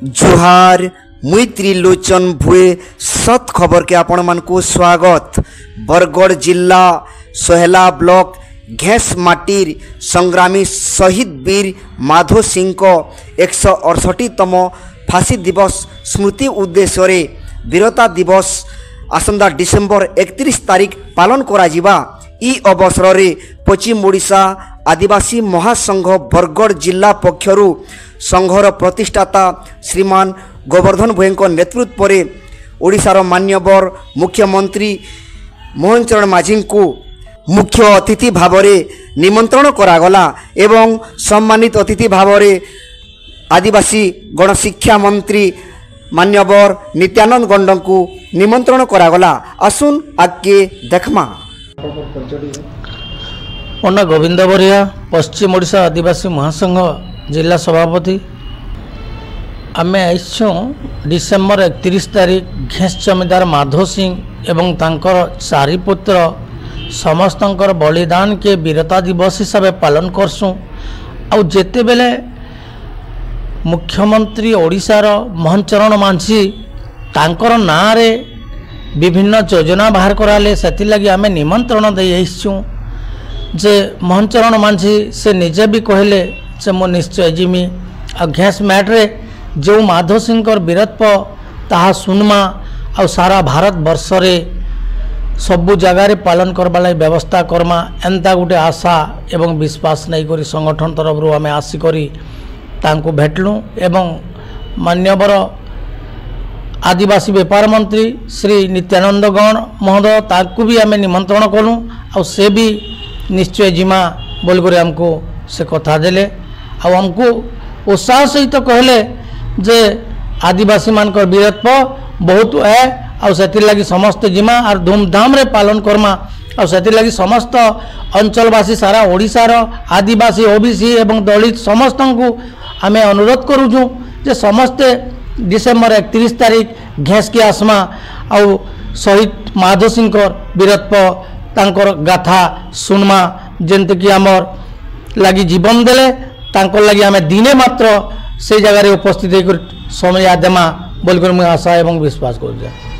जुहार मुई त्रिलोचन भुए सत खबर के आपण मानकु स्वागत। बरगढ़ जिला सोहेला ब्लॉक घेंसमाटीर संग्रामी शहीद वीर माधो सिंह को 168तम फांसी दिवस स्मृति उद्देश्य रे वीरता दिवस आसंदा डिसेम्बर 31 तारीख पालन करा जिबा। ई अवसर रे पश्चिम ओडिशा आदिवासी महासंघ बरगढ़ जिला पक्षरु संघर प्रतिष्ठाता श्रीमान गोवर्धन भुईं नेतृत्व में ओडिशार मान्यवर मुख्यमंत्री मोहन चरण माझी को मुख्य अतिथि भाव में निमंत्रण करागला एवं सम्मानित अतिथि भाव में आदिवासी गणशिक्षा मंत्री मान्यवर नित्यानंद गंड को निमंत्रण करागला। आसुन आगे देखमा। पन्ना गोविंद बरिया पश्चिम ओडिशा आदिवासी महासंघ जिला सभापति आमे आइछों डिसेम्बर 31 तारीख घेंस जमीदार माधो सिंह एवं तांकर चारि पुत्र समस्तंकर बलिदान के वीरता दिवस हिसाब से पालन करसुँ। आ जेते बेले मुख्यमंत्री ओडिशार मोहन चरण मांझी तांकर नाँ रे विभिन्न योजना बाहर कराले सेति लगी आमे निमंत्रण दे आइछुं जे मोहन चरण मांझी से निजे भी कहले से मो निश्चय जिमी आ घेंस मैट रे जो माधो सिंह वीरत्व ताहा सुनमा आ सारा भारत वर्ष रे सबु जगार पालन करबा लई व्यवस्था करमा एंता गोटे आशा एवं विश्वास नहीं करी संगठन तरफ रू आमे आसी करी तांको भेटलु एवं मान्यवर आदिवासी व्यापार मंत्री श्री नित्यानंद गण महोदय ताकू भी आमे निमंत्रण कलु आ से भी निश्चय जिमा बोलकर हमको से कथा देले आ हमको उत्साह सहित कहले जे आदिवासी मानकर वीरत्व बहुत है आ सेति लगी समस्त जिमा और धूमधाम रे पालन करमा आ सेति लगी समस्त अंचलवासी सारा ओडिशार आदिवासी ओबीसी एवं दलित समस्त को आमे अनुरोध करूँ जे समस्ते डिसेम्बर 31 तारीख घेंस की आसमा आ शहीद माधो सिंह वीरत्व तांकर गाथा सुनमा जेंते कि आमर लगी जीवन देले तांकर लगी आमे दिने मात्र से जगह उपस्थित होकर समय देमा बोलकर मुझे आशा एवं विश्वास कर।